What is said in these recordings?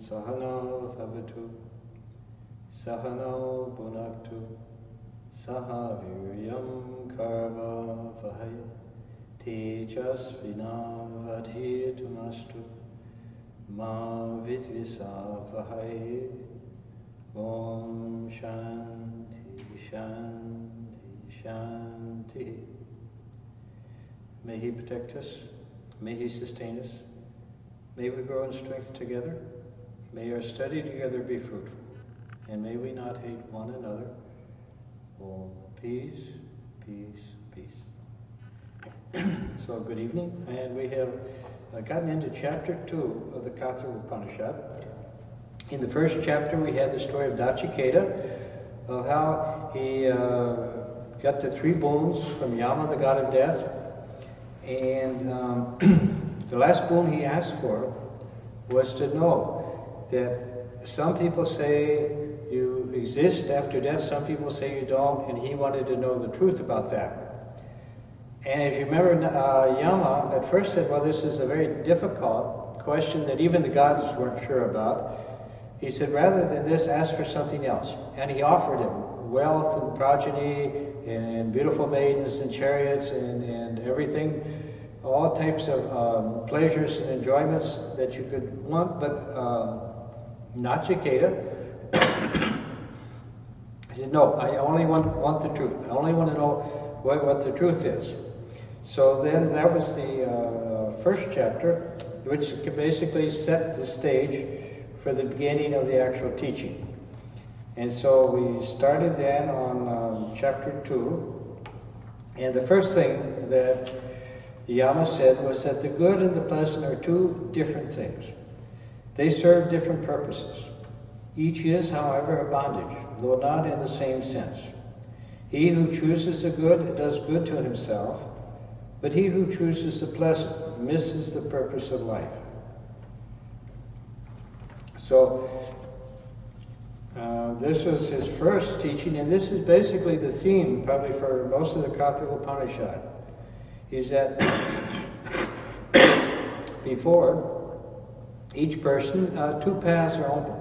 Sahano Bhavatu Sahano Bhunaktu Saha Viryam Karva Vahai Tejasvinavadhitumastu Ma Vidvisavahai. Om Shanti Shanti Shanti. May He protect us. May He sustain us. May we grow in strength together. May our study together be fruitful. And may we not hate one another. Oh, peace, peace, peace. So, good evening. And we have gotten into chapter 2 of the Katha Upanishad. In the first chapter, we had the story of Nachiketa, of how he got the 3 boons from Yama, the god of death. And the last boon he asked for was to know that some people say you exist after death, some people say you don't, and he wanted to know the truth about that. And as you remember, Yama at first said, well, this is a very difficult question that even the gods weren't sure about. He said, rather than this, ask for something else. And he offered him wealth and progeny and beautiful maidens and chariots and everything, all types of pleasures and enjoyments that you could want, but Nachiketa, he said, no, I only want the truth. I only want to know what the truth is. So then that was the first chapter, which basically set the stage for the beginning of the actual teaching. And so we started then on chapter 2. And the first thing that Yama said was that the good and the pleasant are 2 different things. They serve different purposes. Each is, however, a bondage, though not in the same sense. He who chooses the good does good to himself, but he who chooses the pleasant misses the purpose of life. So, this was his first teaching, and this is basically the theme probably for most of the Katha Upanishad, is that before each person, 2 paths are open.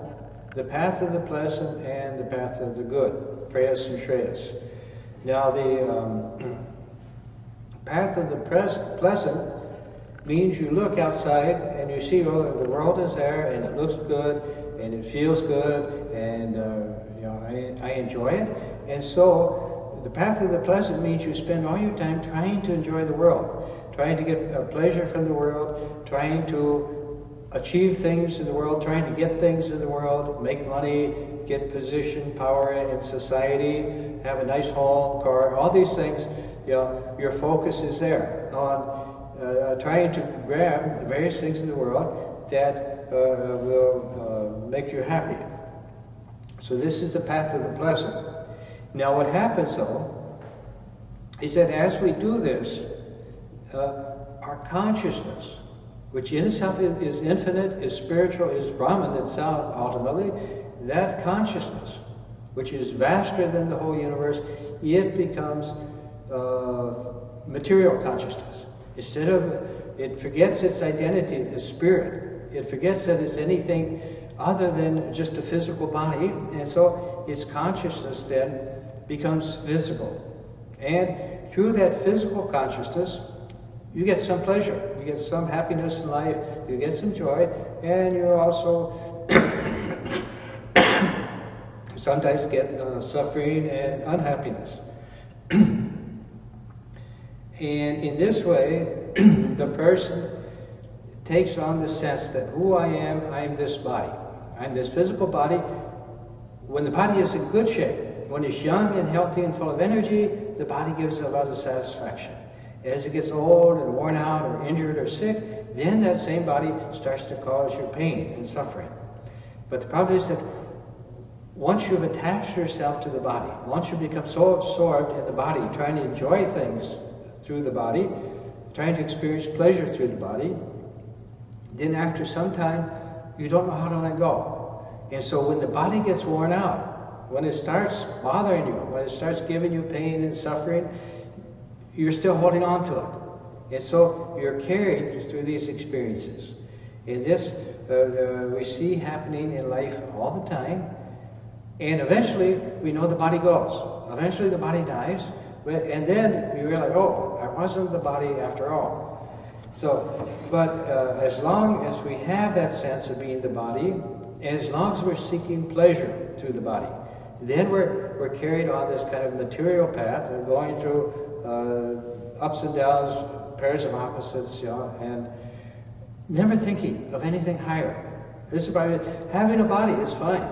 The path of the pleasant and the path of the good, prayas and shreyas. Now the path of the pleasant means you look outside and you see, well, the world is there and it looks good and it feels good and I enjoy it. And so the path of the pleasant means you spend all your time trying to enjoy the world, trying to get pleasure from the world, trying to achieve things in the world, trying to get things in the world, make money, get position, power in society, have a nice home, car, all these things. Your focus is there on trying to grab the various things in the world that will make you happy. So this is the path of the pleasant. Now what happens though is that as we do this, our consciousness, which in itself is infinite, is spiritual, is Brahman itself ultimately, that consciousness, which is vaster than the whole universe, it becomes material consciousness. Instead of, it forgets its identity as spirit. It forgets that it's anything other than just a physical body, and so its consciousness then becomes visible. And through that physical consciousness, you get some pleasure, you get some happiness in life, you get some joy, and you also sometimes get suffering and unhappiness. And in this way, the person takes on the sense that who I am this body. I'm this physical body. When the body is in good shape, when it's young and healthy and full of energy, the body gives a lot of satisfaction. As it gets old and worn out or injured or sick, then that same body starts to cause you pain and suffering. But the problem is that once you've attached yourself to the body, once you become so absorbed in the body, trying to enjoy things through the body, trying to experience pleasure through the body, then after some time, you don't know how to let go. And so when the body gets worn out, when it starts bothering you, when it starts giving you pain and suffering, you're still holding on to it. And so you're carried through these experiences. And this we see happening in life all the time. And eventually, we know the body goes. Eventually, the body dies. And then we realize, oh, I wasn't the body after all. So, but as long as we have that sense of being the body, and as long as we're seeking pleasure through the body, then we're carried on this kind of material path and going through ups and downs, pairs of opposites, you know, and never thinking of anything higher. This is about having a body is fine.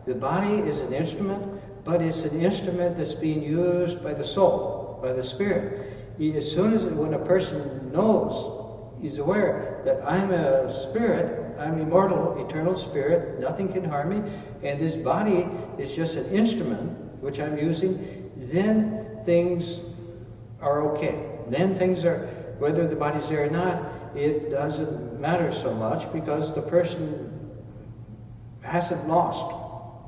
The body is an instrument, but it's an instrument that's being used by the soul, by the spirit. As soon as when a person knows, he's aware that I'm a spirit, I'm immortal, eternal spirit, nothing can harm me, and this body is just an instrument which I'm using, then things are okay. Then things are, whether the body's there or not, it doesn't matter so much because the person hasn't lost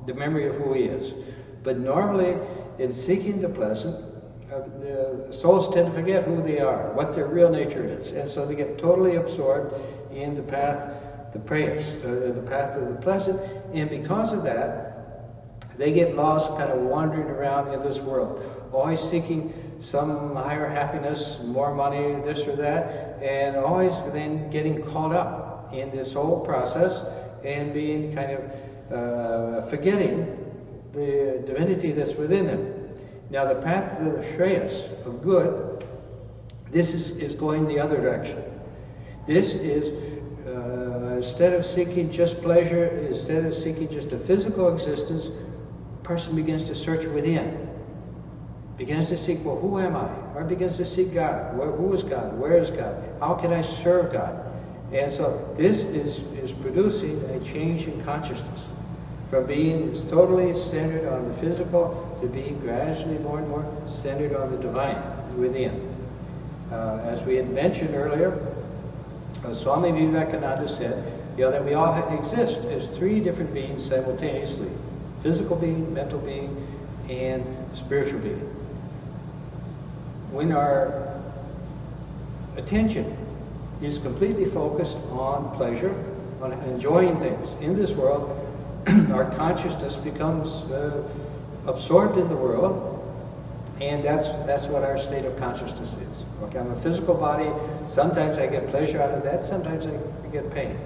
the memory of who he is. But normally, in seeking the pleasant, the souls tend to forget who they are, what their real nature is, and so they get totally absorbed in the path, the path of the pleasant, and because of that, they get lost, kind of wandering around in this world, always seeking some higher happiness, more money, this or that, and always then getting caught up in this whole process and being kind of forgetting the divinity that's within them. Now the path of the Shreyas, of good, this is going the other direction. This is, instead of seeking just pleasure, instead of seeking just a physical existence, a person begins to search within. Begins to seek, well, who am I? Or begins to seek God. Who is God? Where is God? How can I serve God? And so this is producing a change in consciousness. From being totally centered on the physical to being gradually more and more centered on the divine within. As we had mentioned earlier, Swami Vivekananda said, you know, that we all exist as three different beings simultaneously: physical being, mental being, and spiritual being. When our attention is completely focused on pleasure, on enjoying things in this world, our consciousness becomes absorbed in the world, and that's what our state of consciousness is. Okay, I'm a physical body. Sometimes I get pleasure out of that. Sometimes I get pain.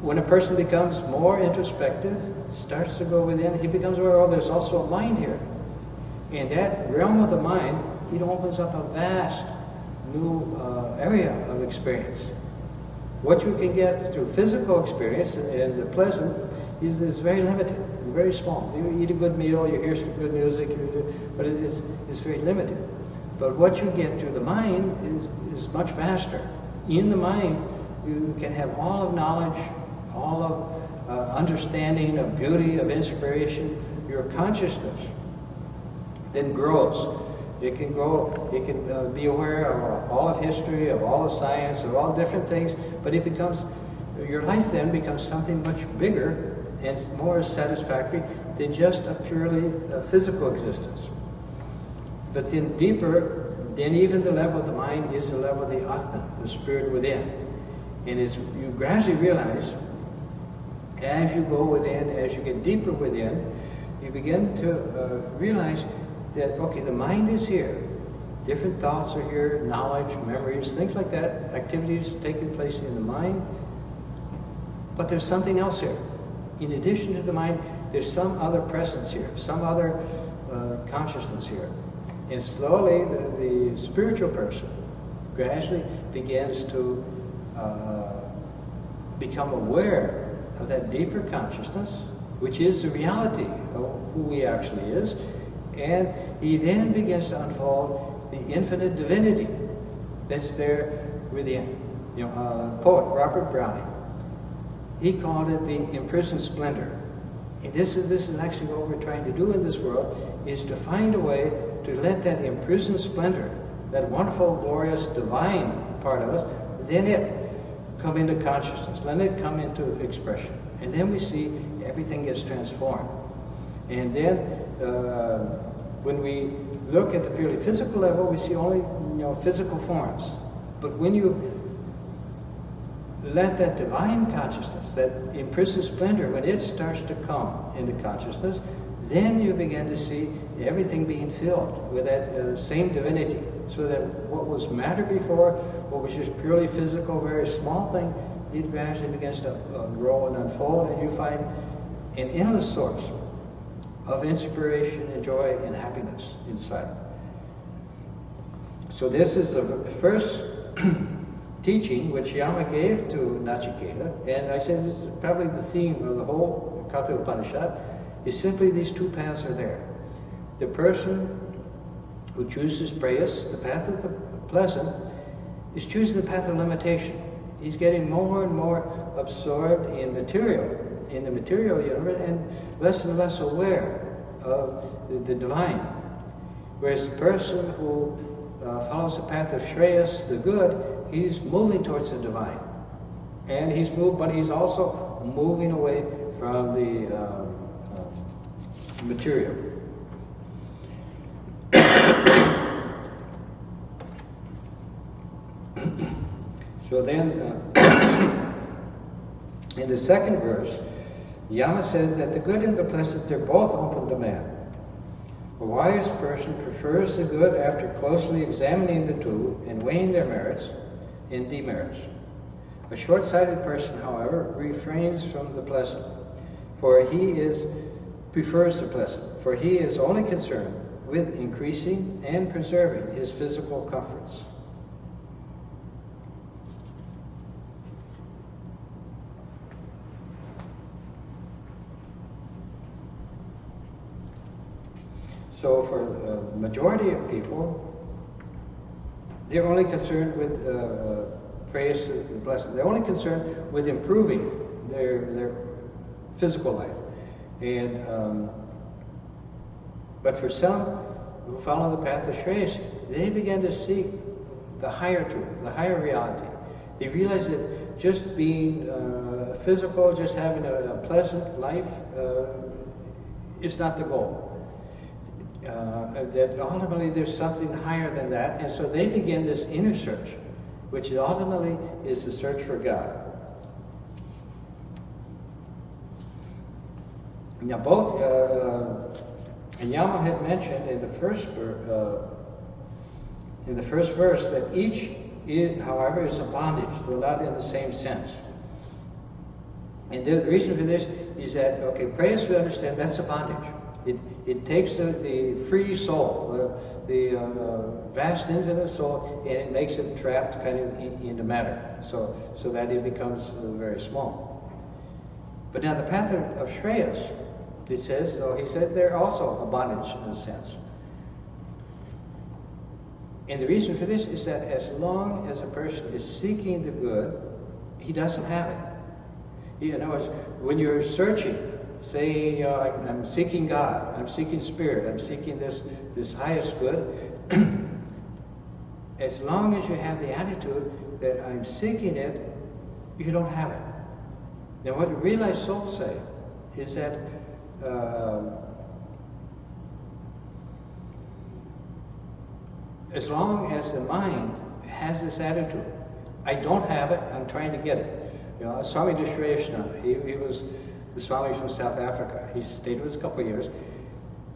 When a person becomes more introspective, starts to go within, he becomes aware, oh, there's also a mind here. In that realm of the mind, it opens up a vast new area of experience. What you can get through physical experience and the pleasant is very limited, very small. You eat a good meal, you hear some good music, but it's very limited. But what you get through the mind is much vaster. In the mind, you can have all of knowledge, all of understanding, of beauty, of inspiration. Your consciousness then grows. It can grow, it can be aware of all of history, of all of science, of all different things, but it becomes, your life then becomes something much bigger and more satisfactory than just a purely physical existence. But then deeper, then even the level of the mind is the level of the Atman, the spirit within. And as you gradually realize, as you go within, as you get deeper within, you begin to realize that, okay, the mind is here. Different thoughts are here, knowledge, memories, things like that, activities taking place in the mind. But there's something else here. In addition to the mind, there's some other presence here, some other consciousness here. And slowly, the spiritual person gradually begins to become aware of that deeper consciousness, which is the reality of who he actually is. And he then begins to unfold the infinite divinity that's there within. You know, poet Robert Browning, he called it the imprisoned splendor. And this is actually what we're trying to do in this world, is to find a way to let that imprisoned splendor, that wonderful, glorious, divine part of us, then it come into consciousness, let it come into expression. And then we see everything gets transformed. And then when we look at the purely physical level, we see only physical forms. But when you let that divine consciousness, that imprisoned splendor, when it starts to come into consciousness, then you begin to see everything being filled with that same divinity. So that what was matter before, what was just purely physical, very small thing, it gradually begins to grow and unfold, and you find an endless source of inspiration and joy and happiness inside. So this is the first teaching which Yama gave to Nachiketa, and I said this is probably the theme of the whole Katha Upanishad, is simply these two paths are there. The person who chooses prayas, the path of the pleasant, is choosing the path of limitation. He's getting more and more absorbed in the material universe, and less aware of the divine. Whereas the person who follows the path of Shreyas, the good, he's moving towards the divine. And but he's also moving away from the material. So then, in the second verse, Yama says that the good and the pleasant, they're both open to man. A wise person prefers the good after closely examining the two and weighing their merits and demerits. A short-sighted person, however, refrains from the pleasant, prefers the pleasant, for he is only concerned with increasing and preserving his physical comforts. So for the majority of people, they're only concerned with praise to the blessed. They're only concerned with improving their physical life. And but for some who follow the path of Shreyas, they begin to seek the higher truth, the higher reality. They realize that just being physical, just having a pleasant life, is not the goal. That ultimately there's something higher than that, and so they begin this inner search, which ultimately is the search for God. Now both, and Yama had mentioned in the first verse that each, however, is a bondage, though not in the same sense. And the reason for this is that, okay, prayers, we understand that's a bondage. It takes the free soul, the vast infinite soul, and it makes it trapped kind of into matter, so that it becomes very small. But now the path of Shreyas, it says, though he said they're also a bondage in a sense. And the reason for this is that as long as a person is seeking the good, he doesn't have it. In other words, when you're searching, saying, I'm seeking God, I'm seeking spirit, I'm seeking this highest good, as long as you have the attitude that I'm seeking it, you don't have it. Now what realized souls say is that as long as the mind has this attitude, I don't have it, I'm trying to get it. Swami Varadananda, he was the Swami from South Africa. He stayed with us a couple of years.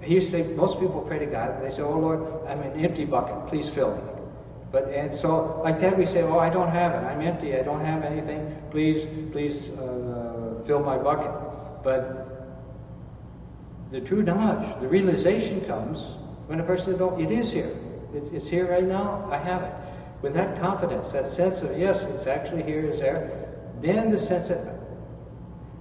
He used to say, most people pray to God, and they say, oh Lord, I'm an empty bucket, please fill me. And so like that we say, oh, I don't have it, I'm empty, I don't have anything, please fill my bucket. But the true knowledge, the realization comes when a person says, it is here. It's here right now, I have it. With that confidence, that sense of, yes, it's actually here, it's there, then the sense that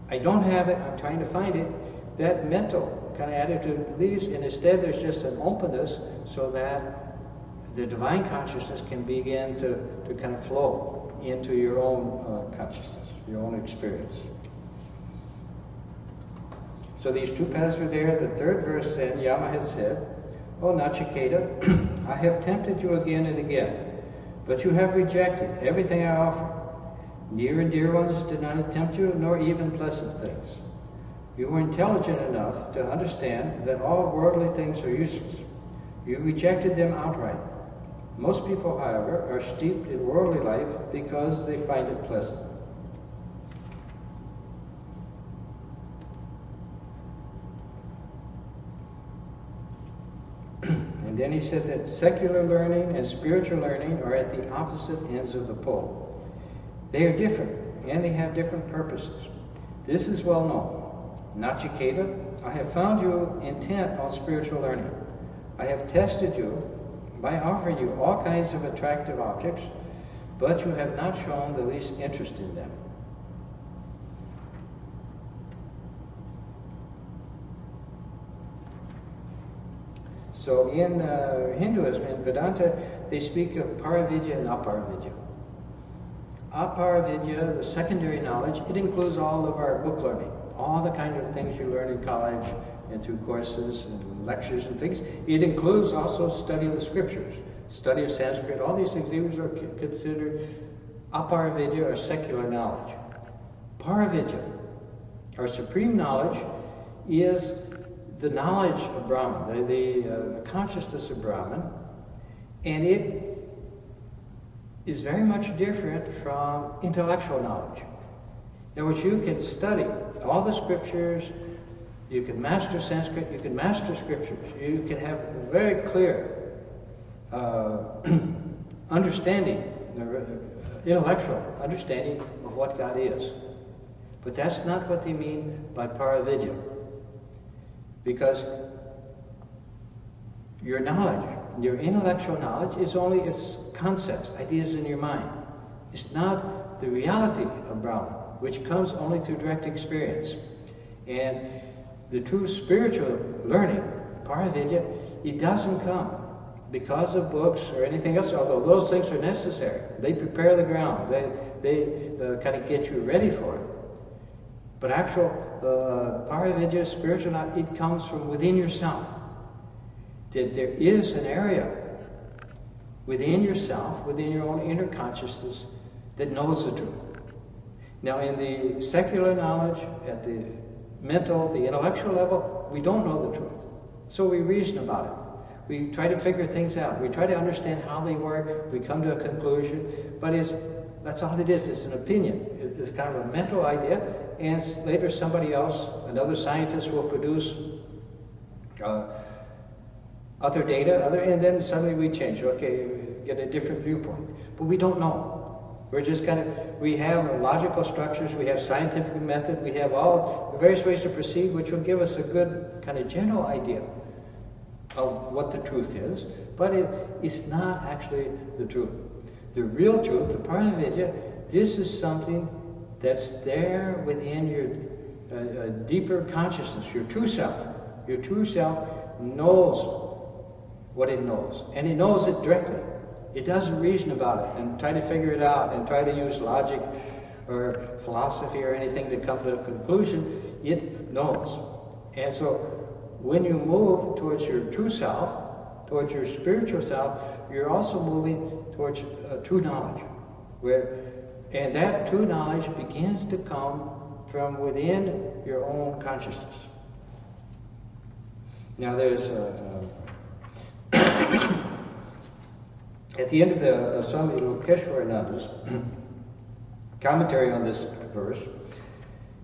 I don't have it, I'm trying to find it, that mental kind of attitude leaves, and instead there's just an openness so that the divine consciousness can begin to kind of flow into your own consciousness, your own experience. So these two paths are there. The third verse then, Yama had said, oh Nachiketa, I have tempted you again and again, but you have rejected everything I offer. Near and dear ones did not tempt you, nor even pleasant things. You were intelligent enough to understand that all worldly things are useless. You rejected them outright. Most people, however, are steeped in worldly life because they find it pleasant. And then he said that secular learning and spiritual learning are at the opposite ends of the pole. They are different, and they have different purposes. This is well known. Nachiketa, I have found you intent on spiritual learning. I have tested you by offering you all kinds of attractive objects, but you have not shown the least interest in them. So in Hinduism, in Vedanta, they speak of Paravidya and Aparavidya. Aparavidya, the secondary knowledge, it includes all of our book learning, all the kind of things you learn in college and through courses and lectures and things. It includes also study of the scriptures, study of Sanskrit, all these things. These are considered Aparavidya, or secular knowledge. Paravidya, our supreme knowledge, is the knowledge of Brahman, the consciousness of Brahman, and it is very much different from intellectual knowledge. In other words, you can study all the scriptures, you can master Sanskrit, you can master scriptures, you can have a very clear understanding, intellectual understanding of what God is. But that's not what they mean by Paravidya. Because your knowledge, your intellectual knowledge, is only its concepts, ideas in your mind. It's not the reality of Brahman, which comes only through direct experience. And the true spiritual learning, Paravidya, it doesn't come because of books or anything else, although those things are necessary. They prepare the ground. They kind of get you ready for it. But actual Paravidya, spiritual knowledge, it comes from within yourself. That there is an area within yourself, within your own inner consciousness, that knows the truth. Now, in the secular knowledge, at the mental, the intellectual level, we don't know the truth. So we reason about it. We try to figure things out. We try to understand how they work. We come to a conclusion. But that's all it is. It's an opinion. It's kind of a mental idea. And later somebody else, another scientist, will produce other data, and then suddenly we change. Okay, get a different viewpoint. But we don't know. We're just we have logical structures, we have scientific method, we have all various ways to proceed, which will give us a good kind of general idea of what the truth is, but it's not actually the truth. The real truth, the Paravidya, this is something that's there within your deeper consciousness, your true self. Your true self knows what it knows, and it knows it directly. It doesn't reason about it and try to figure it out and try to use logic or philosophy or anything to come to a conclusion. It knows. And so when you move towards your true self, towards your spiritual self, you're also moving towards true knowledge. And that true knowledge begins to come from within your own consciousness. Now there's at the end of the Swami Varadananda's commentary on this verse,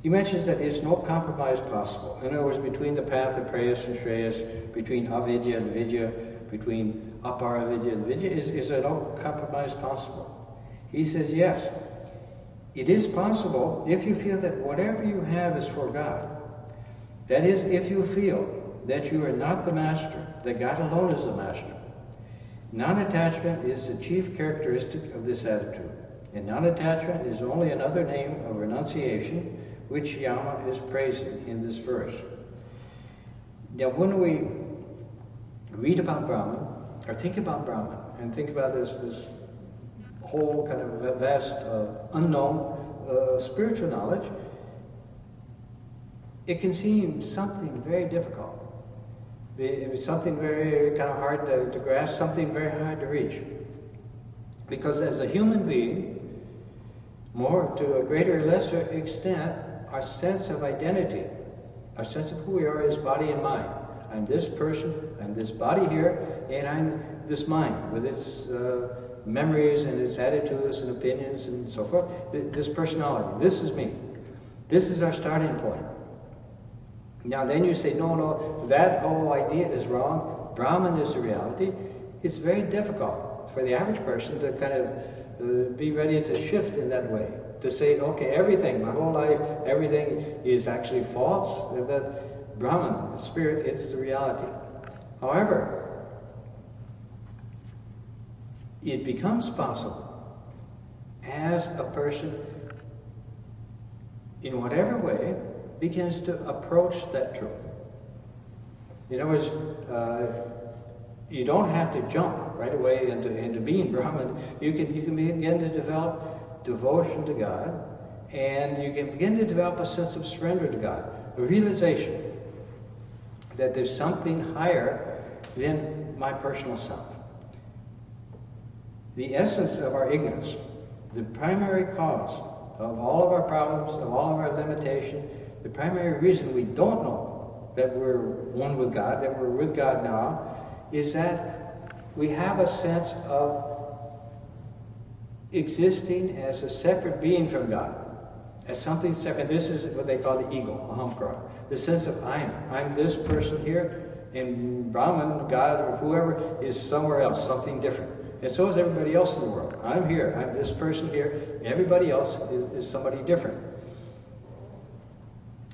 he mentions that there's no compromise possible. In other words, between the path of Prayas and Shreyas, between avidya and vidya, between aparavidya and vidya, is there no compromise possible? He says, yes, it is possible if you feel that whatever you have is for God. That is, if you feel that you are not the master, that God alone is the master. Non-attachment is the chief characteristic of this attitude. And non-attachment is only another name of renunciation, which Yama is praising in this verse. Now, when we read about Brahman, or think about Brahman, and think about this whole kind of vast, unknown spiritual knowledge, it can seem something very difficult. It's something very kind of hard to grasp, something very hard to reach. Because as a human being, more to a greater or lesser extent, our sense of identity, our sense of who we are is body and mind. I'm this person, I'm this body here, and I'm this mind with its memories and its attitudes and opinions and so forth. This personality, this is me. This is our starting point. Now then you say, no, that whole idea is wrong. Brahman is the reality, it's very difficult for the average person to kind of be ready to shift in that way. To say, okay, everything, my whole life, everything is actually false. That Brahman, the spirit, it's the reality. However, it becomes possible as a person, in whatever way, begins to approach that truth. In other words, you don't have to jump right away into being Brahman. You can begin to develop devotion to God, and you can begin to develop a sense of surrender to God, a realization that there's something higher than my personal self. The essence of our ignorance, the primary cause of all of our problems, of all of our limitation, the primary reason we don't know that we're one with God, that we're with God now, is that we have a sense of existing as a separate being from God, as something separate. This is what they call the ego, ahamkara, the sense of I'm this person here, and Brahman, God, or whoever is somewhere else, something different. And so is everybody else in the world. I'm here, I'm this person here, everybody else is somebody different.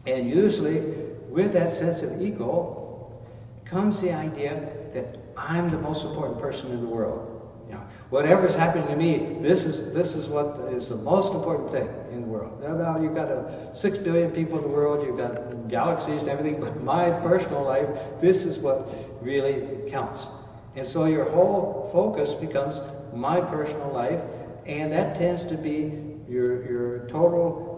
And usually, with that sense of ego, comes the idea that I'm the most important person in the world. You know, whatever's happening to me, this is what is the most important thing in the world. Now you've got 6 billion people in the world, you've got galaxies and everything, but my personal life, this is what really counts. And so your whole focus becomes my personal life, and that tends to be your total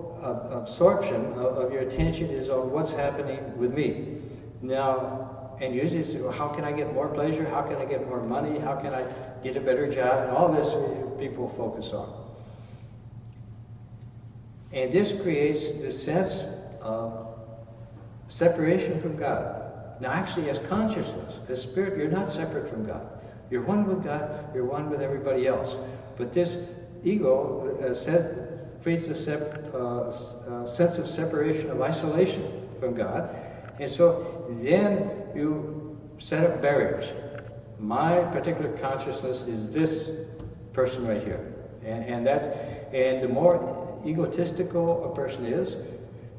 absorption of your attention is on what's happening with me. Now, and usually say, well, how can I get more pleasure? How can I get more money? How can I get a better job? And all this people focus on. And this creates this sense of separation from God. Now actually, as consciousness, as spirit, you're not separate from God. You're one with God, you're one with everybody else. But this ego creates a sense of separation, of isolation from God. And so then you set up barriers. My particular consciousness is this person right here. And the more egotistical a person is,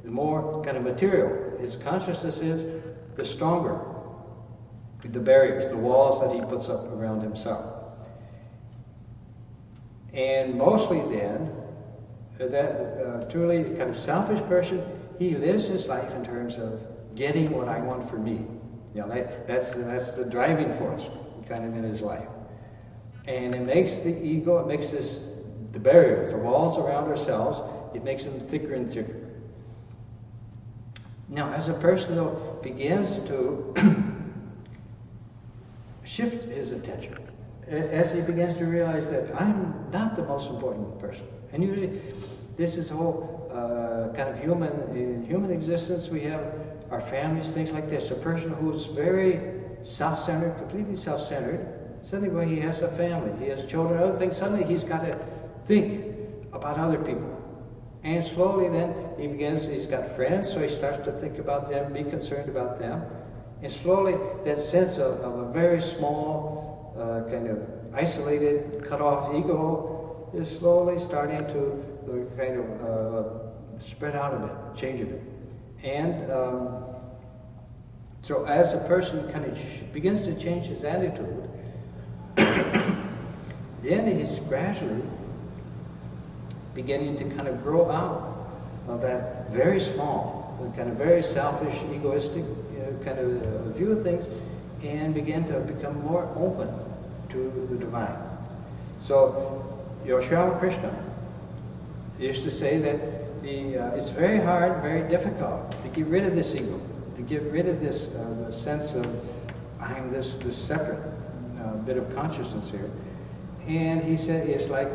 the more kind of material his consciousness is, the stronger the barriers, the walls that he puts up around himself. And mostly then, that truly kind of selfish person, he lives his life in terms of getting what I want for me. You know, that's the driving force kind of in his life. And it makes the ego, it makes the barriers, the walls around ourselves, it makes them thicker and thicker. Now, as a person, though, begins to shift his attention, as he begins to realize that I'm not the most important person. And usually, this is whole kind of human existence. We have our families, things like this. A person who's very self-centered, completely self-centered, suddenly when he has a family, he has children, other things, suddenly he's got to think about other people. And slowly then he's got friends, so he starts to think about them, be concerned about them. And slowly that sense of a very small, kind of isolated, cut off ego is slowly starting to kind of spread out a bit, change a bit. And so as a person kind of begins to change his attitude, then he's gradually beginning to kind of grow out of that very small, kind of very selfish, egoistic kind of view of things, and begin to become more open to the divine. So, Sri Krishna used to say that it's very hard, very difficult to get rid of this ego, to get rid of this sense of I'm this separate bit of consciousness here. And he said it's like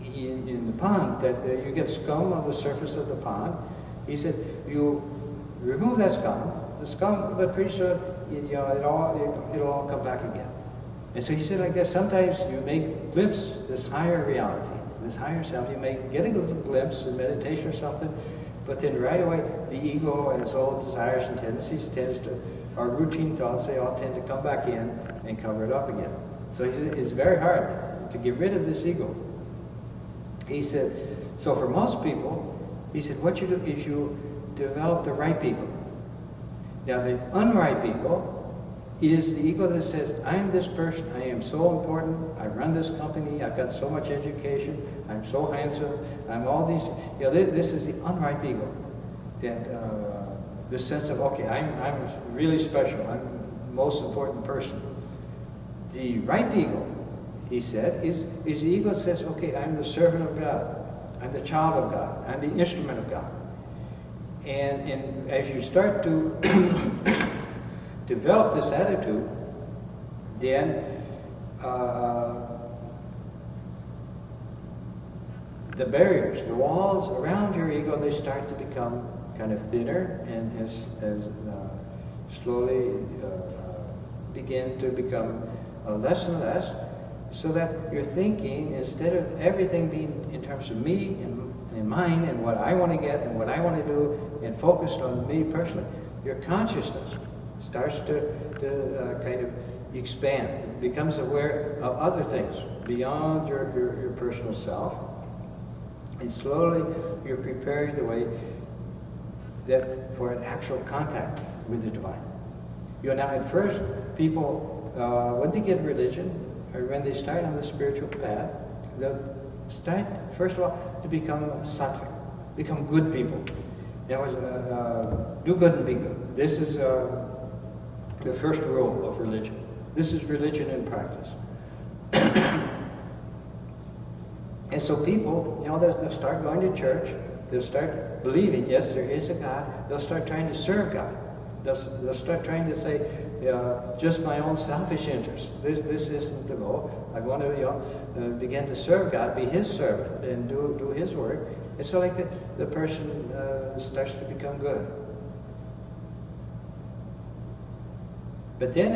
in the pond, that you get scum on the surface of the pond. He said, you remove that scum, but pretty soon it'll all come back again. And so he said like that, sometimes you may glimpse this higher reality, this higher self. You may get a little glimpse in meditation or something, but then right away the ego and its old desires and tendencies tends to our routine thoughts, they all tend to come back in and cover it up again. So it's very hard to get rid of this ego. He said, so for most people, he said, what you do is you develop the ripe ego. Now the unripe ego is the ego that says, I am this person, I am so important, I run this company, I've got so much education, I'm so handsome, I'm all these, this is the unripe ego. That the sense of, okay, I'm really special, I'm the most important person. The ripe ego, he said, is the ego that says, okay, I'm the servant of God, I'm the child of God, I'm the instrument of God. And as you start to develop this attitude, then the barriers, the walls around your ego, they start to become kind of thinner, and as slowly begin to become less and less, so that your thinking, instead of everything being in terms of me and mine and what I want to get and what I want to do and focused on me personally, your consciousness starts to kind of expand. It becomes aware of other things beyond your personal self. And slowly you're preparing the way that for an actual contact with the divine. Now at first, people, when they get religion, or when they start on the spiritual path, they'll start, first of all, to become sattvic, become good people. Do good and be good. This is the first rule of religion. This is religion in practice. And so people, they'll start going to church, they'll start believing, yes, there is a God, they'll start trying to serve God. They'll start trying to say, just my own selfish interests. This isn't the goal. I want to begin to serve God, be His servant, and do His work. And so like the person starts to become good. But then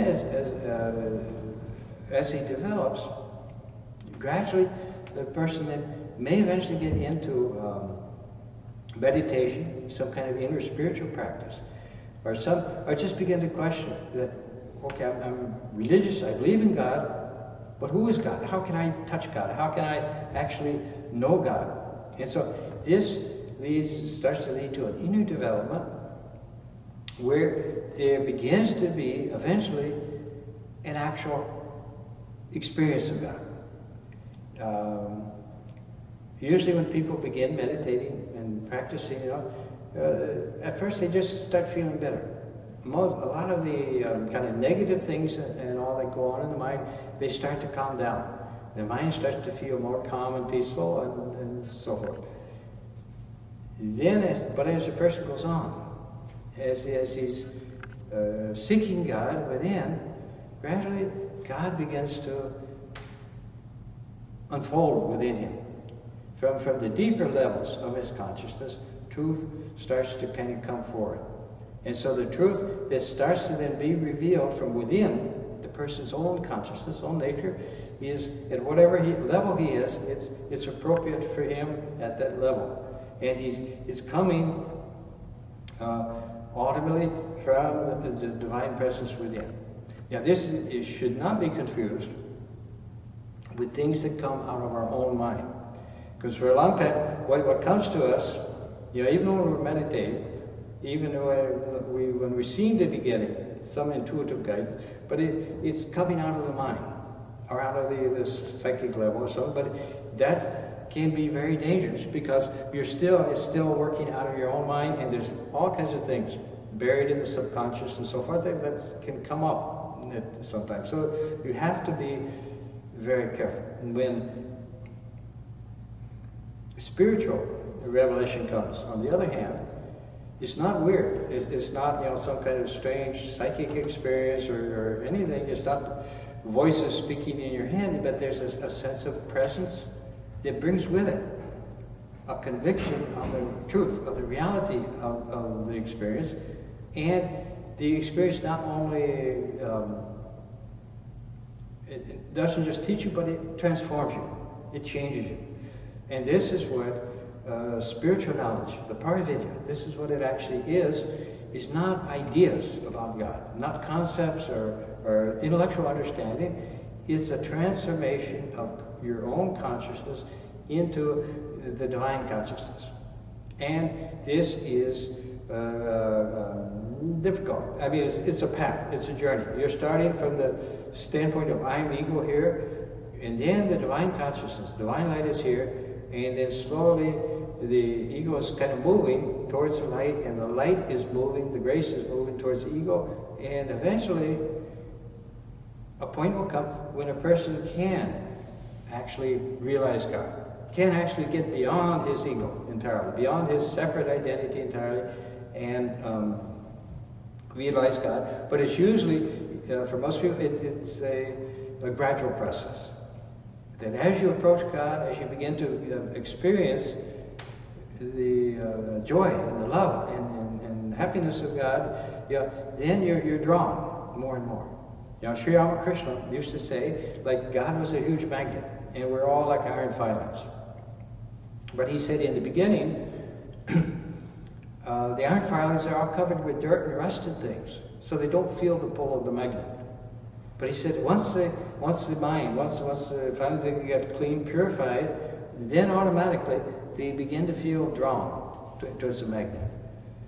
as he develops, gradually the person then may eventually get into meditation, some kind of inner spiritual practice, or just begin to question that, okay, I'm religious, I believe in God, but who is God? How can I touch God? How can I actually know God? And so this starts to lead to an inner development where there begins to be eventually an actual experience of God. Usually when people begin meditating and practicing, at first they just start feeling better. A lot of the kind of negative things and all that go on in the mind, they start to calm down. The mind starts to feel more calm and peaceful and so forth. But as the person goes on, as he's seeking God within, gradually God begins to unfold within him. From the deeper levels of his consciousness, truth starts to kind of come forward. And so the truth that starts to then be revealed from within the person's own consciousness, own nature, is at whatever level he is, it's appropriate for him at that level. And he's coming ultimately from the divine presence within. Now this should not be confused with things that come out of our own mind. Because for a long time, what comes to us, even when we're meditating, even when we seem to be getting some intuitive guidance, but it's coming out of the mind, or out of the psychic level or something, but that can be very dangerous because it's still working out of your own mind, and there's all kinds of things buried in the subconscious and so forth that can come up sometimes. So you have to be very careful. And when spiritual revelation comes, on the other hand, it's not weird. It's not some kind of strange psychic experience or anything. It's not voices speaking in your head, but there's a sense of presence that brings with it a conviction of the truth, of the reality of the experience. And the experience not only it doesn't just teach you, but it transforms you. It changes you. And this is what spiritual knowledge, the Parividya, this is what it actually is not ideas about God, not concepts or intellectual understanding. It's a transformation of your own consciousness into the divine consciousness. And this is difficult. I mean, it's a path, it's a journey. You're starting from the standpoint of I'm ego here, and then the divine consciousness, divine light is here, and then slowly the ego is kind of moving towards the light, and the light is moving, the grace is moving towards the ego, and eventually a point will come when a person can actually realize God, can actually get beyond his ego entirely, beyond his separate identity entirely, and realize God. But it's usually, for most people, it's a gradual process. That as you approach God, as you begin to experience the joy and the love and happiness of God, then you're drawn more and more. Sri Ramakrishna used to say, like God was a huge magnet, and we're all like iron filings. But he said in the beginning, the iron filings are all covered with dirt and rusted things, so they don't feel the pull of the magnet. But he said once the finally they get clean, purified, then automatically they begin to feel drawn towards the magnet.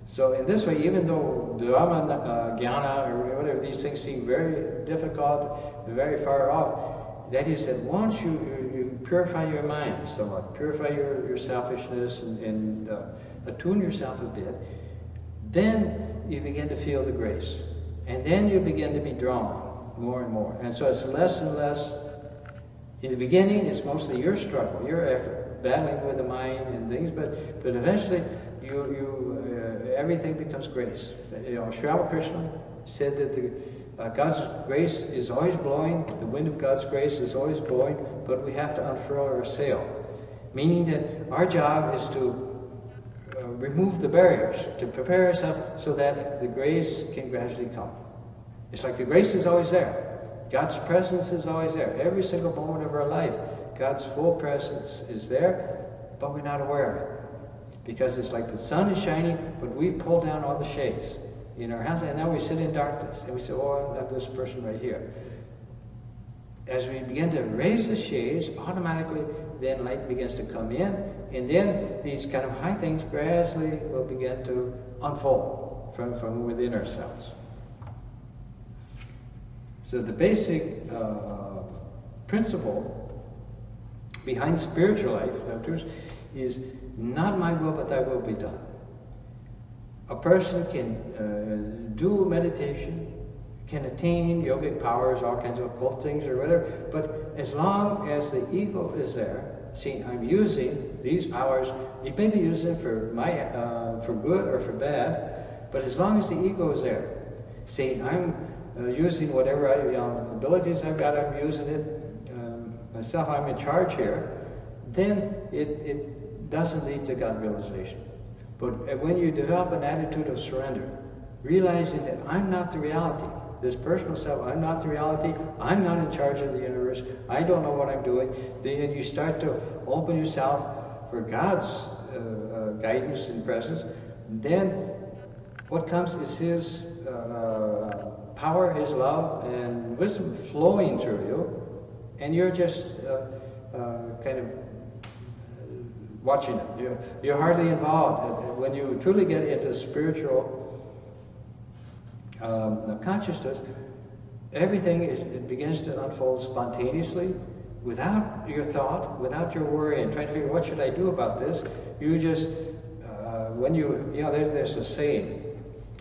So in this way, even though Dharma, Jnana, or whatever, these things seem very difficult, very far off, that is that once you purify your mind somewhat, purify your selfishness and attune yourself a bit, then you begin to feel the grace. And then you begin to be drawn more and more. And so it's less and less. In the beginning, it's mostly your struggle, your effort, battling with the mind and things, but eventually everything becomes grace. Sri Ramakrishna said that God's grace is always blowing, the wind of God's grace is always blowing, but we have to unfurl our sail. Meaning that our job is to remove the barriers, to prepare ourselves so that the grace can gradually come. It's like the grace is always there. God's presence is always there. Every single moment of our life, God's full presence is there, but we're not aware of it. Because it's like the sun is shining, but we pull down all the shades in our house, and now we sit in darkness, and we say, oh, I have this person right here. As we begin to raise the shades, automatically then light begins to come in, and then these kind of high things gradually will begin to unfold from within ourselves. So the basic principle behind spiritual life, is not my will, but thy will be done. A person can do meditation, can attain yogic powers, all kinds of occult things or whatever, but as long as the ego is there, see, I'm using these powers, you may be using for good or for bad, but as long as the ego is there, see, I'm using whatever abilities I've got, I'm using it myself, I'm in charge here, then it doesn't lead to God realization. But when you develop an attitude of surrender, realizing that I'm not the reality, this personal self, I'm not the reality, I'm not in charge of the universe, I don't know what I'm doing, then you start to open yourself for God's guidance and presence. Then what comes is His power, His love, and wisdom flowing through you, and you're just kind of watching it. You're hardly involved. When you truly get into spiritual consciousness, everything it begins to unfold spontaneously, without your thought, without your worry, and trying to figure what should I do about this. You just there's a saying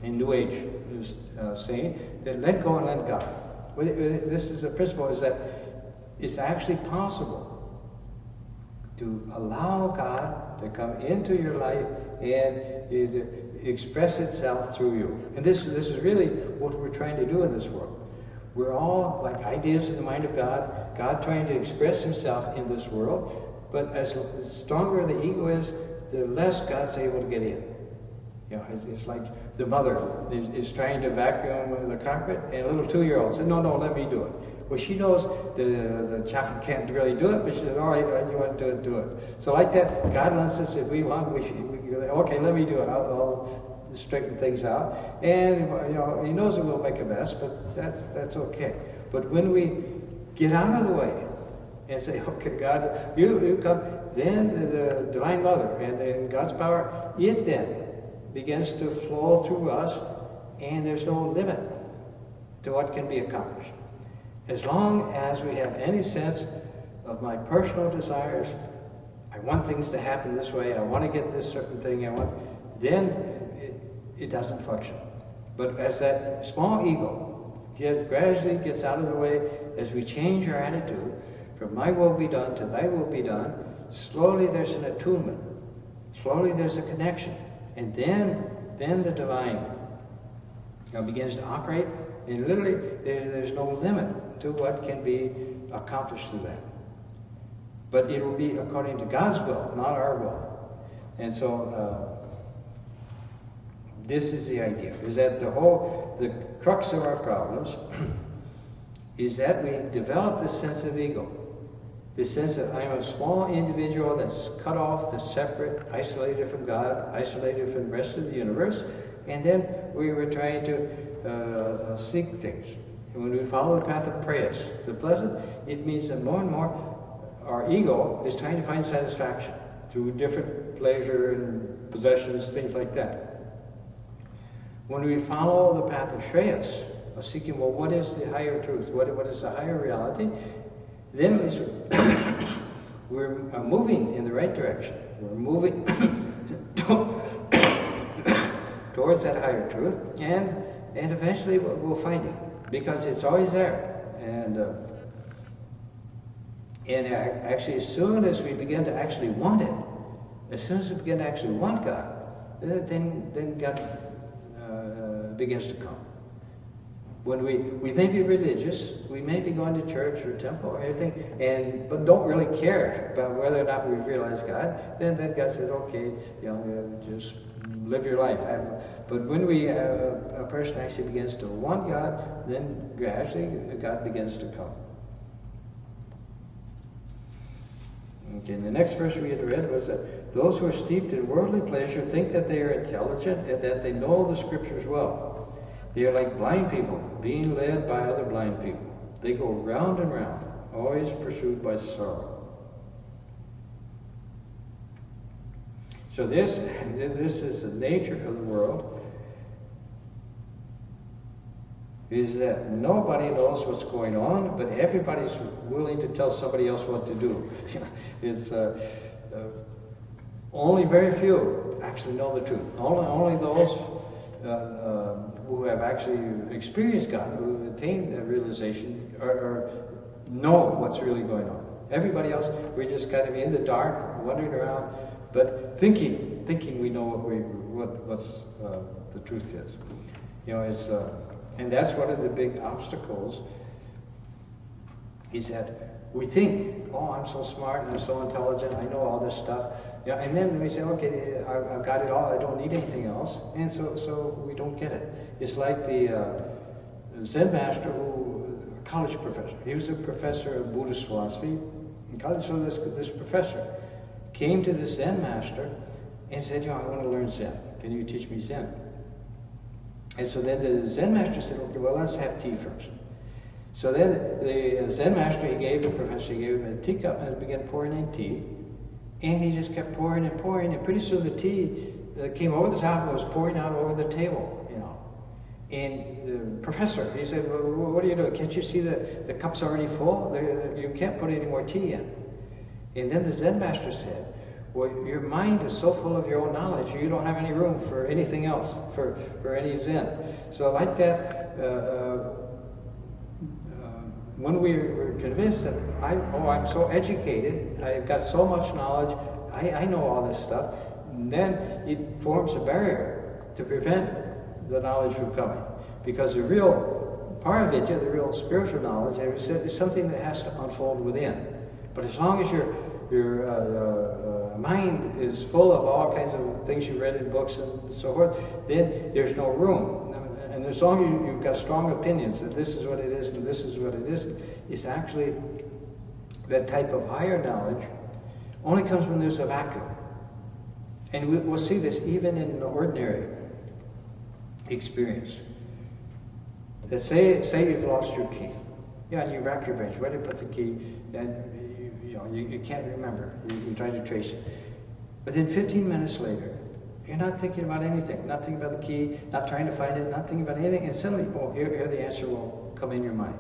in New Age, saying that let go and let God. This is a principle: is that it's actually possible to allow God to come into your life and to express itself through you. And this is really what we're trying to do in this world. We're all like ideas in the mind of God, God trying to express Himself in this world, but as stronger the ego is, the less God's able to get in. It's like the mother is trying to vacuum the carpet, and a little 2-year-old said, no, let me do it. Well, she knows the chaplain can't really do it, but she says, all right, you want to do it. So like that, God lets us, if we want, we okay, let me do it. I'll straighten things out. And, He knows that we'll make a mess, but that's okay. But when we get out of the way and say, okay, God, you come, then the Divine Mother and then God's power, it then begins to flow through us, and there's no limit to what can be accomplished. As long as we have any sense of my personal desires, I want things to happen this way, I want to get this certain thing, then it doesn't function. But as that small ego gradually gets out of the way, as we change our attitude from my will be done to thy will be done, slowly there's an attunement, slowly there's a connection, and then the divine begins to operate, and literally there's no limit to what can be accomplished through that. But it will be according to God's will, not our will. And so this is the idea, is that the crux of our problems is that we develop this sense of ego. This sense that I'm a small individual that's cut off, that's separate, isolated from God, isolated from the rest of the universe, and then we were trying to seek things. And when we follow the path of prayers, the pleasant, it means that more and more our ego is trying to find satisfaction through different pleasure and possessions, things like that. When we follow the path of Shreyas, of seeking, well, what is the higher truth? What is the higher reality? Then at least we're moving in the right direction. We're moving towards that higher truth, and eventually we'll find it, because it's always there. And actually, as soon as we begin to actually want it, as soon as we begin to actually want God, then God begins to come. When we may be religious, we may be going to church or temple or anything, but don't really care about whether or not we realize God, then God says, okay, just live your life. But when a person actually begins to want God, then gradually God begins to come. Okay, and the next verse we had read was that those who are steeped in worldly pleasure think that they are intelligent and that they know the scriptures well. They are like blind people, being led by other blind people. They go round and round, always pursued by sorrow. So this is the nature of the world, is that nobody knows what's going on, but everybody's willing to tell somebody else what to do. It's only very few actually know the truth. Only those who have actually experienced God, who have attained that realization, or know what's really going on. Everybody else, we're just kind of in the dark, wandering around, but thinking we know what's the truth is. It's and that's one of the big obstacles, is that we think, oh, I'm so smart and I'm so intelligent, I know all this stuff. And then we say, okay, I've got it all, I don't need anything else. And so we don't get it. It's like the Zen master, a college professor. He was a professor of Buddhist philosophy in college. So this professor came to the Zen master and said, I want to learn Zen. Can you teach me Zen? And so then the Zen master said, okay, well, let's have tea first. So then the Zen master, he gave him a teacup and began pouring in tea. And he just kept pouring and pouring, and pretty soon the tea came over the top and was pouring out over the table, And the professor, he said, well, what are you doing? Can't you see the cup's already full? You can't put any more tea in. And then the Zen master said, well, your mind is so full of your own knowledge, you don't have any room for anything else, for any Zen. So like that, when we were convinced that I'm so educated, I've got so much knowledge, I know all this stuff, and then it forms a barrier to prevent the knowledge from coming. Because the real Paravidya, the real spiritual knowledge, is something that has to unfold within. But as long as your mind is full of all kinds of things you read in books and so forth, then there's no room. And as long as you've got strong opinions that this is what it is and this is what it is, it's actually that type of higher knowledge only comes when there's a vacuum. And we'll see this even in an ordinary experience. Say you've lost your key. Yeah, and you rack your brains. Where did you put the key? And you can't remember. You try to trace it. But then 15 minutes later, you're not thinking about anything. Not thinking about the key, not trying to find it, not thinking about anything. And suddenly, here the answer will come in your mind.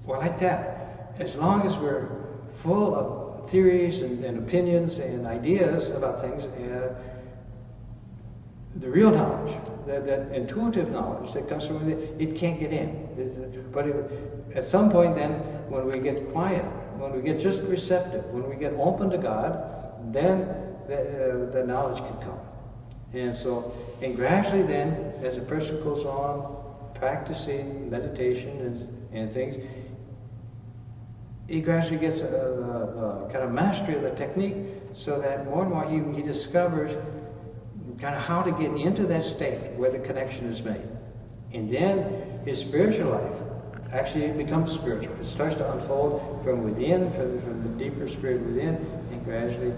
Or like that. As long as we're full of theories and opinions and ideas about things, the real knowledge, that intuitive knowledge that comes from it can't get in. But at some point then, when we get quiet, when we get just receptive, when we get open to God, then the knowledge can come. And gradually then, as a person goes on practicing meditation and things, he gradually gets a kind of mastery of the technique, so that more and more he discovers kind of how to get into that state where the connection is made. And then his spiritual life actually becomes spiritual. It starts to unfold from within, from the deeper spirit within, and gradually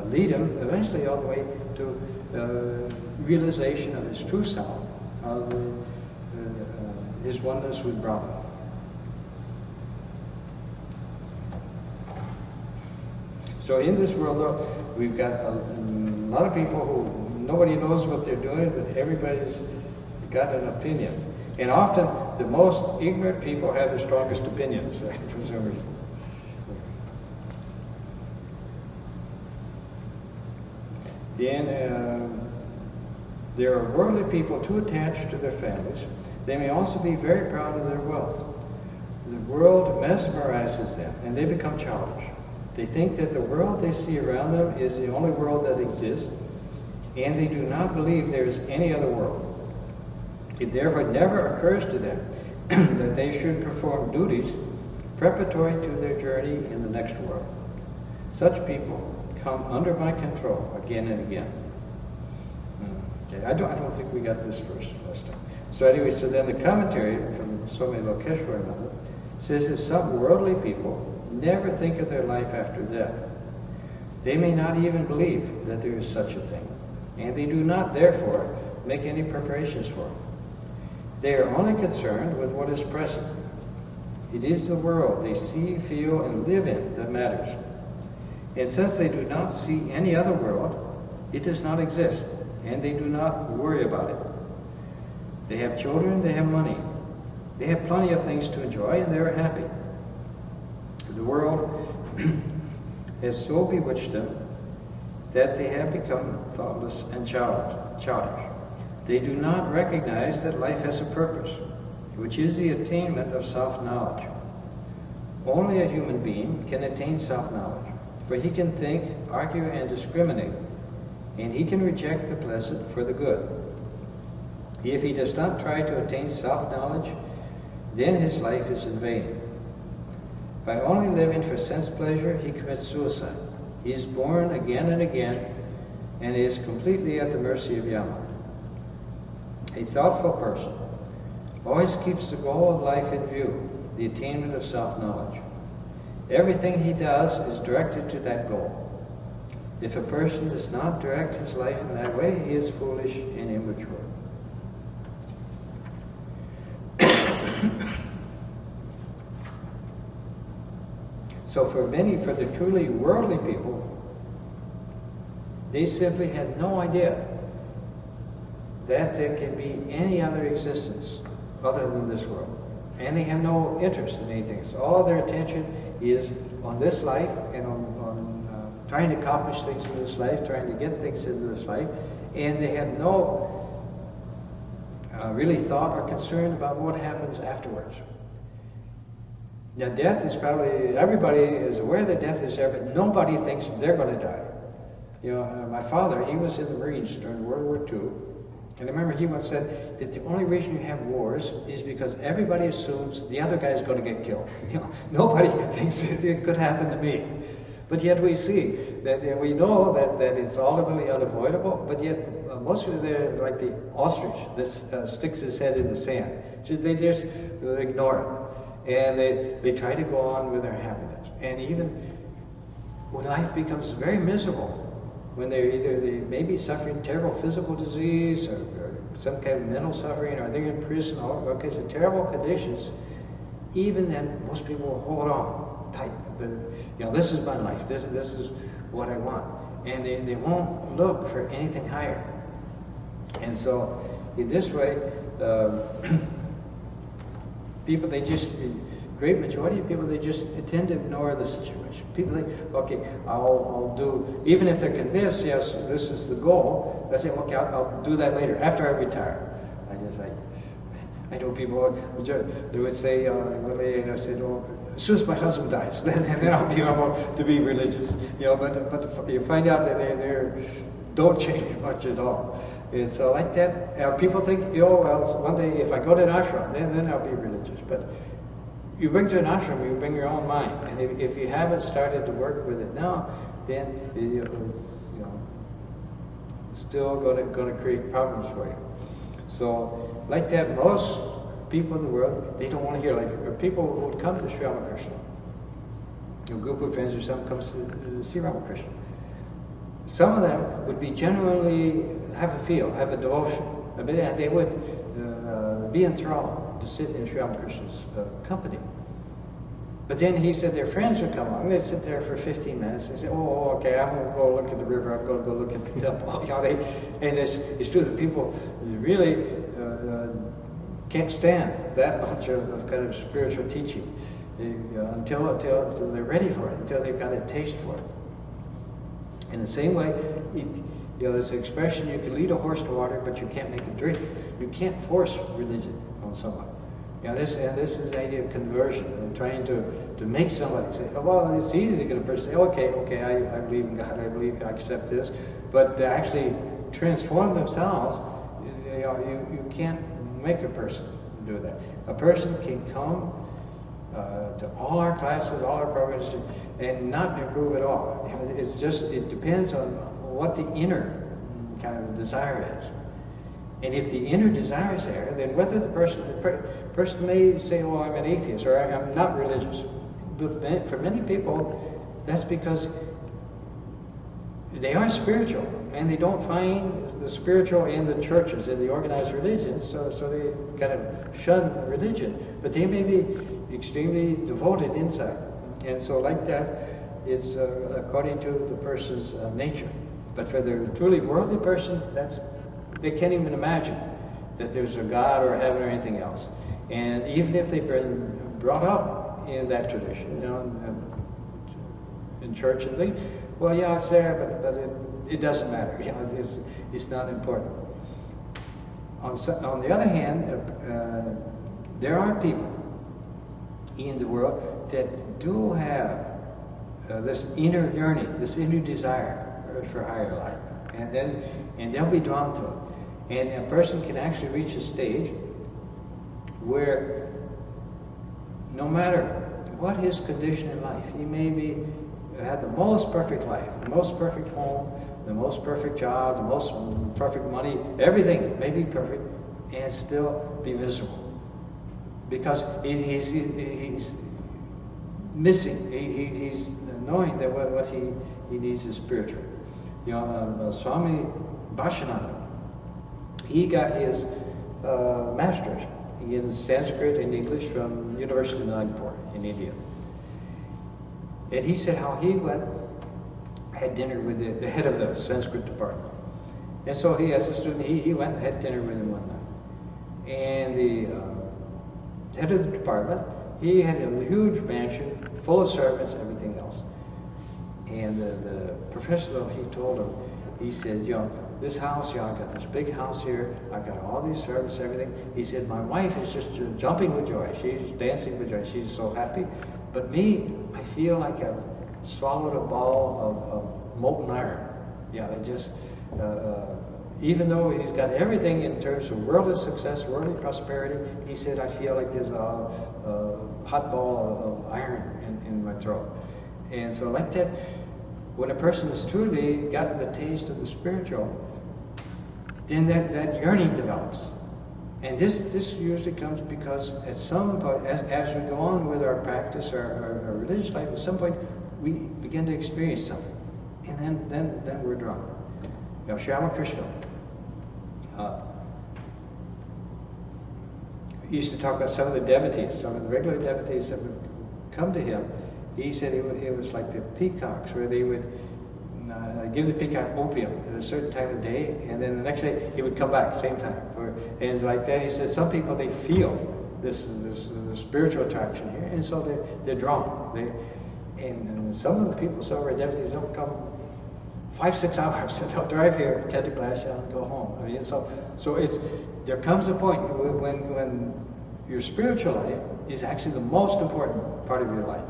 lead him eventually all the way to realization of his true self, of his oneness with Brahman. So in this world, though, we've got a lot of people who nobody knows what they're doing, but everybody's got an opinion. And often, the most ignorant people have the strongest opinions, for some reason. Then, there are worldly people too attached to their families. They may also be very proud of their wealth. The world mesmerizes them, and they become childish. They think that the world they see around them is the only world that exists, and they do not believe there is any other world. It therefore never occurs to them that they should perform duties preparatory to their journey in the next world. Such people come under my control again and again. Okay, I don't think we got this verse last time. So anyway, so then the commentary from Swami Varadananda says that some worldly people never think of their life after death. They may not even believe that there is such a thing, and they do not, therefore, make any preparations for it. They are only concerned with what is present. It is the world they see, feel, and live in that matters. And since they do not see any other world, it does not exist, and they do not worry about it. They have children, they have money. They have plenty of things to enjoy, and they are happy. The world has so bewitched them that they have become thoughtless and childish. They do not recognize that life has a purpose, which is the attainment of self-knowledge. Only a human being can attain self-knowledge, for he can think, argue, and discriminate, and he can reject the pleasant for the good. If he does not try to attain self-knowledge, then his life is in vain. By only living for sense pleasure, he commits suicide. He is born again and again, and is completely at the mercy of Yama. A thoughtful person always keeps the goal of life in view, the attainment of self-knowledge. Everything he does is directed to that goal. If a person does not direct his life in that way, he is foolish and immature. So for the truly worldly people, they simply had no idea that there can be any other existence other than this world. And they have no interest in anything. So all their attention is on this life and on trying to accomplish things in this life, trying to get things into this life. And they have no really thought or concern about what happens afterwards. Now death is probably, everybody is aware that death is there, but nobody thinks they're going to die. You know, my father, he was in the Marines during World War II, and I remember he once said that the only reason you have wars is because everybody assumes the other guy's going to get killed. You know, nobody thinks it could happen to me. But yet we see that we know that it's ultimately unavoidable, but yet most of them, they're like the ostrich that sticks his head in the sand. They just ignore it. And they try to go on with their happiness. And even when life becomes very miserable, when they may be suffering terrible physical disease or some kind of mental suffering, or they're in prison, all kinds of terrible conditions, even then most people will hold on tight. This is my life, this is what I want. And they won't look for anything higher. And so in this way, people, the great majority of people, they tend to ignore the situation. People think, okay, I'll do, even if they're convinced, yes, this is the goal, they say, okay, I'll do that later, after I retire. I know people, they would say, as soon as my husband dies, then I'll be able to be religious. But you find out that they don't change much at all. And so like that, people think, well, one day if I go to an ashram, then I'll be religious. But you bring to an ashram, you bring your own mind. And if you haven't started to work with it now, then it's still going to create problems for you. So like that, most people in the world, they don't want to hear, like people who would come to Sri Ramakrishna. A group of friends or something comes to see Ramakrishna. Some of them would be genuinely have a feel, have a devotion, and they would be enthralled to sit in Sri Ramakrishna's company. But then he said their friends would come along, they'd sit there for 15 minutes and say, oh, okay, I'm going to go look at the river, I'm going to go look at the temple. And it's true that people really can't stand that much of kind of spiritual teaching until they're ready for it, until they've got a taste for it. In the same way, this expression, you can lead a horse to water, but you can't make it drink. You can't force religion on someone. This is the idea of conversion, and trying to make somebody say, oh, well, it's easy to get a person to say, okay, I believe in God, I accept this, but to actually transform themselves, you can't make a person do that. A person can come to all our classes, all our programs, and not improve at all. It depends on what the inner kind of desire is. And if the inner desire is there, then whether the person may say, oh, I'm an atheist, or I'm not religious. But for many people, that's because they are spiritual, and they don't find the spiritual in the churches, in the organized religions, so they kind of shun religion. But they may be extremely devoted inside. And so like that, it's according to the person's nature. But for the truly worldly person, they can't even imagine that there's a God or heaven or anything else. And even if they've been brought up in that tradition, in church and things, well, yeah, it's there, but it doesn't matter. It's not important. On the other hand, there are people in the world that do have this inner yearning, this inner desire for higher life, and they'll be drawn to it. And a person can actually reach a stage where no matter what his condition in life, he may have the most perfect life, the most perfect home, the most perfect job, the most perfect money, everything may be perfect, and still be miserable. Because he's missing, he's knowing that what he needs is spiritual. Swami Varadananda, he got his master's in Sanskrit and English from University of Nagpur in India. And he said how he had dinner with the head of the Sanskrit department. And so he, as a student, he went and had dinner with him one night. And the head of the department, he had a huge mansion full of servants, everything else. And the professor, though, he told him, he said, this house, I got this big house here, I got all these servants, everything. He said, my wife is just jumping with joy. She's dancing with joy. She's so happy. But me, I feel like I've swallowed a ball of molten iron. Even though he's got everything in terms of worldly success, worldly prosperity, he said, I feel like there's a hot ball of iron in my throat. And so like that, when a person has truly gotten the taste of the spiritual, then that yearning develops. And this usually comes because at some point, as we go on with our practice, our religious life, at some point we begin to experience something. And then we're drawn. You know, Sri Ramakrishna used to talk about some of the devotees, some of the regular devotees that would come to him. He said it was like the peacocks, where they would give the peacock opium at a certain time of day, and then the next day he would come back, same time. And it's like that. He says some people, they feel this spiritual attraction here, and so they're drawn. And some of the people, some of our devotees, don't come 5-6 hours. They'll drive here, attend the class, and go home. I mean, so there comes a point when your spiritual life is actually the most important part of your life.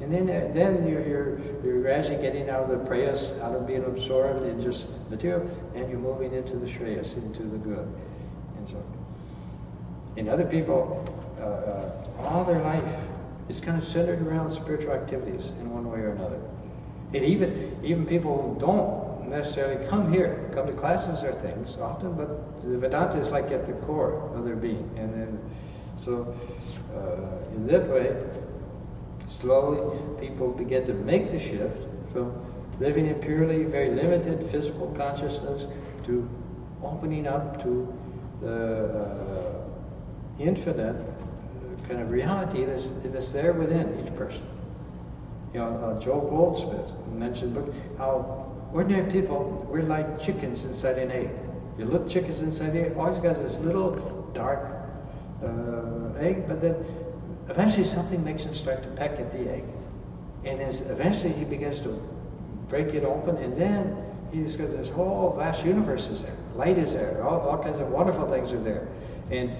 And then you're gradually getting out of the prayas, out of being absorbed in just material, and you're moving into the shreyas, into the good. And so, and other people, all their life is kind of centered around spiritual activities in one way or another. And even people who don't necessarily come to classes or things often, but the Vedanta is like at the core of their being. And then, so in that way, slowly people begin to make the shift from living in purely very limited physical consciousness to opening up to the infinite kind of reality that's there within each person. You know, Joel Goldsmith mentioned in the book how ordinary people, we're like chickens inside an egg. You look chickens inside the egg, always got this little dark egg, but then eventually something makes him start to peck at the egg. And then eventually he begins to break it open, and then he discovers this whole vast universe is there. Light is there. All kinds of wonderful things are there. And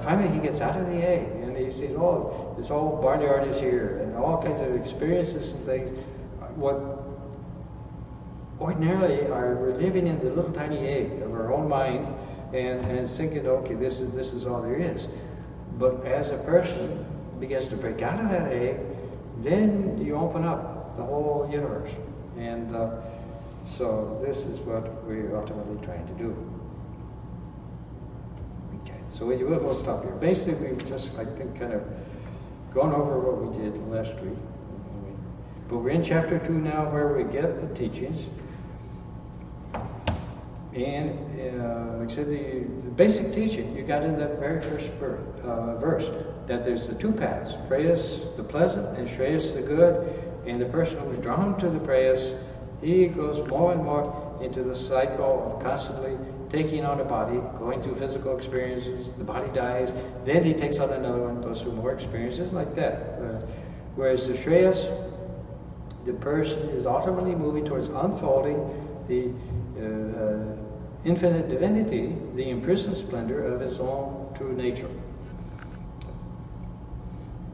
finally he gets out of the egg, and he sees, oh, this whole barnyard is here, and all kinds of experiences and things. What ordinarily we're living in the little tiny egg of our own mind, and thinking, okay, this is all there is. But as a person begins to break out of that egg, then you open up the whole universe. And so this is what we're ultimately trying to do. Okay, so we'll stop here. Basically, we've just, I think, kind of gone over what we did last week. But we're in chapter 2 now, where we get the teachings. And like I said, the basic teaching you got in that very first verse, that there's the two paths, prayas the pleasant and shreyas the good, and the person who is drawn to the prayas, he goes more and more into the cycle of constantly taking on a body, going through physical experiences, the body dies, then he takes on another one, goes through more experiences like that. Whereas the shreyas, the person is ultimately moving towards unfolding the infinite divinity, the imprisoned splendor of his own true nature.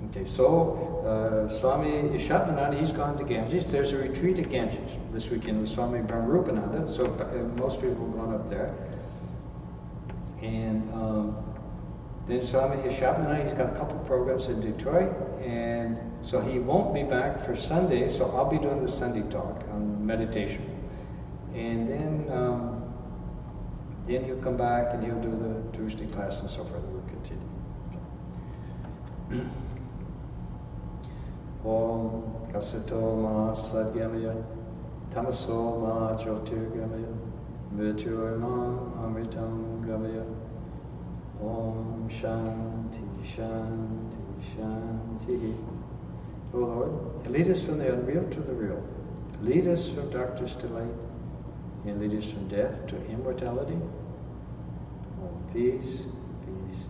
Okay, so Swami Varadananda, he's gone to Ganges. There's a retreat at Ganges this weekend with Swami Varadananda, so most people have gone up there. And then Swami Varadananda, he's got a couple programs in Detroit, and so he won't be back for Sunday, so I'll be doing the Sunday talk on meditation. And then he'll come back and he'll do the Tuesday class and so forth. We'll continue. Om Kasato Ma Sadgamaya Tamaso Ma Jyotirgamaya Mrityurma Amritam Gamaya Om Shanti Shanti Shanti. O Lord, lead us from the unreal to the real. Lead us from darkness to light, and lead us from death to immortality. Oh, peace, peace,